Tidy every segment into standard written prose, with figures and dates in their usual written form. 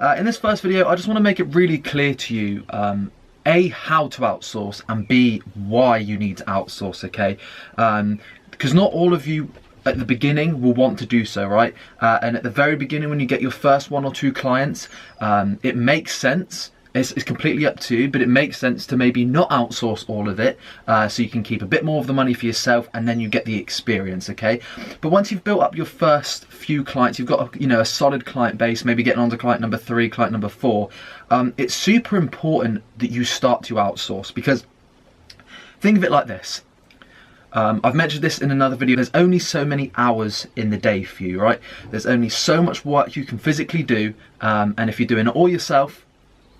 In this first video, I just want to make it really clear to you, A, how to outsource, and B, why you need to outsource, okay? Because not all of you at the beginning will want to do so, right? And at the very beginning, when you get your first 1 or 2 clients, it makes sense. It's completely up to you, but it makes sense to maybe not outsource all of it, so you can keep a bit more of the money for yourself, and then you get the experience, okay? But once you've built up your first few clients, you've got a solid client base, maybe getting on to client number 3, client number 4, it's super important that you start to outsource, because think of it like this. I've mentioned this in another video, there's only so many hours in the day for you, right? There's only so much work you can physically do, and if you're doing it all yourself,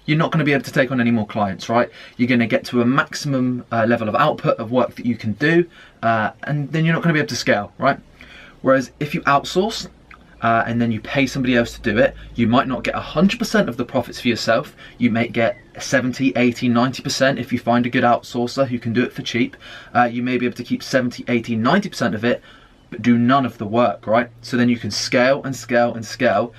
you're not going to be able to take on any more clients, right? You're going to get to a maximum level of output of work that you can do, and then you're not going to be able to scale, right? Whereas if you outsource, and then you pay somebody else to do it, you might not get 100% of the profits for yourself. You may get 70, 80, 90% if you find a good outsourcer who can do it for cheap. You may be able to keep 70, 80, 90% of it, but do none of the work, right? So then you can scale and scale and scale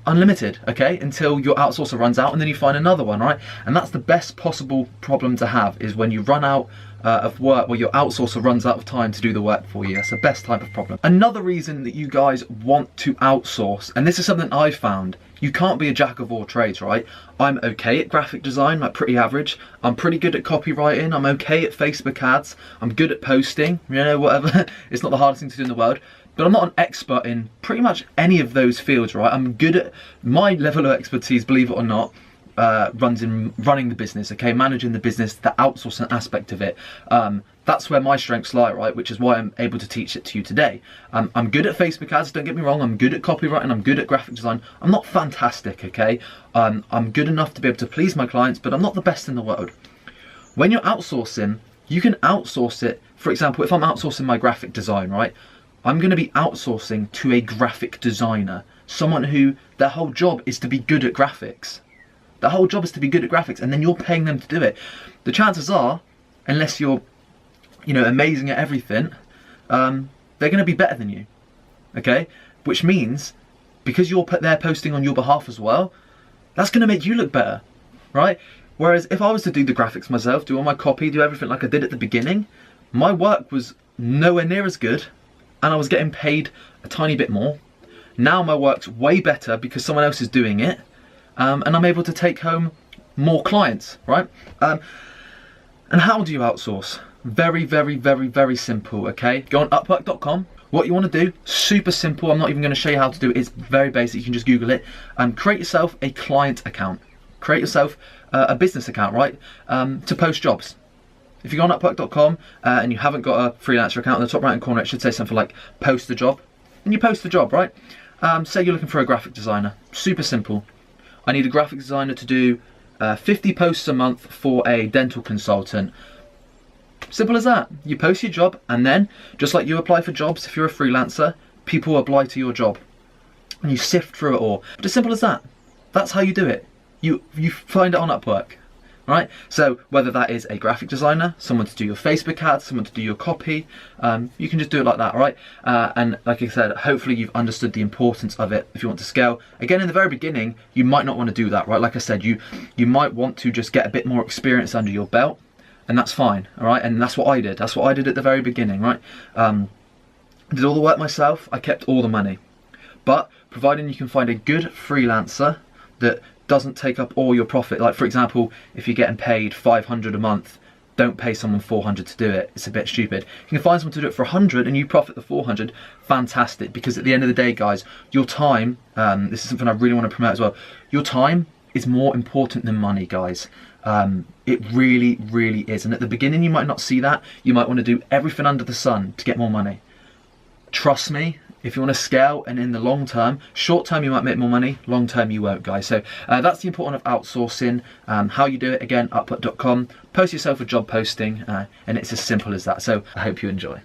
unlimited, okay, until your outsourcer runs out, and then you find another one, right? And that's the best possible problem to have, is when you run out of work, where your outsourcer runs out of time to do the work for you. That's the best type of problem. Another reason that you guys want to outsource, and this is something I've found, you can't be a jack of all trades, right? I'm okay at graphic design, like pretty average. I'm pretty good at copywriting. I'm okay at Facebook ads. I'm good at posting, you know, whatever. It's not the hardest thing to do in the world. But I'm not an expert in pretty much any of those fields, right? I'm good at, my level of expertise, believe it or not, runs in running the business, okay? Managing the business, the outsourcing aspect of it. That's where my strengths lie, right? Which is why I'm able to teach it to you today. I'm good at Facebook ads, don't get me wrong. I'm good at copywriting, I'm good at graphic design. I'm not fantastic, okay? I'm good enough to be able to please my clients, but I'm not the best in the world. When you're outsourcing, you can outsource it. For example, if I'm outsourcing my graphic design, right? I'm going to be outsourcing to a graphic designer, someone who their whole job is to be good at graphics. Their whole job is to be good at graphics, and then you're paying them to do it. The chances are, unless you're, amazing at everything, they're going to be better than you, okay? Which means, because they're posting on your behalf as well, that's going to make you look better, right? Whereas if I was to do the graphics myself, do all my copy, do everything like I did at the beginning, my work was nowhere near as good, and I was getting paid a tiny bit more. Now my work's way better because someone else is doing it, and I'm able to take home more clients, right? And how do you outsource? Very, very, very, very simple, okay? Go on Upwork.com. What you want to do, super simple. I'm not even going to show you how to do it. It's very basic. You can just Google it. Create yourself a client account. Create yourself a business account, right? To post jobs. If you go on Upwork.com and you haven't got a freelancer account, in the top right hand corner it should say something like post the job, and you post the job, right? Say you're looking for a graphic designer. Super simple. I need a graphic designer to do 50 posts a month for a dental consultant. Simple as that. You post your job, and then just like you apply for jobs, if you're a freelancer, people apply to your job, and you sift through it all. But as simple as that. That's how you do it. You find it on Upwork. Right, so whether that is a graphic designer, someone to do your Facebook ads, someone to do your copy, you can just do it like that, right? And like I said, hopefully you've understood the importance of it if you want to scale. Again, in the very beginning, you might not want to do that, right? Like I said, you might want to just get a bit more experience under your belt, and that's fine, all right? And that's what I did. That's what I did at the very beginning, right? Did all the work myself, I kept all the money. But providing you can find a good freelancer that doesn't take up all your profit. Like for example, if you're getting paid 500 a month, don't pay someone 400 to do it. It's a bit stupid. You can find someone to do it for 100 and you profit the 400, fantastic. Because at the end of the day, guys, your time, this is something I really want to promote as well, your time is more important than money, guys. It really, really is. And at the beginning, you might not see that. You might want to do everything under the sun to get more money. Trust me, if you want to scale, and in the long term, short term you might make more money, long term you won't, guys. So that's the importance of outsourcing. How you do it, again, Upwork.com. Post yourself a job posting, and it's as simple as that. So I hope you enjoy.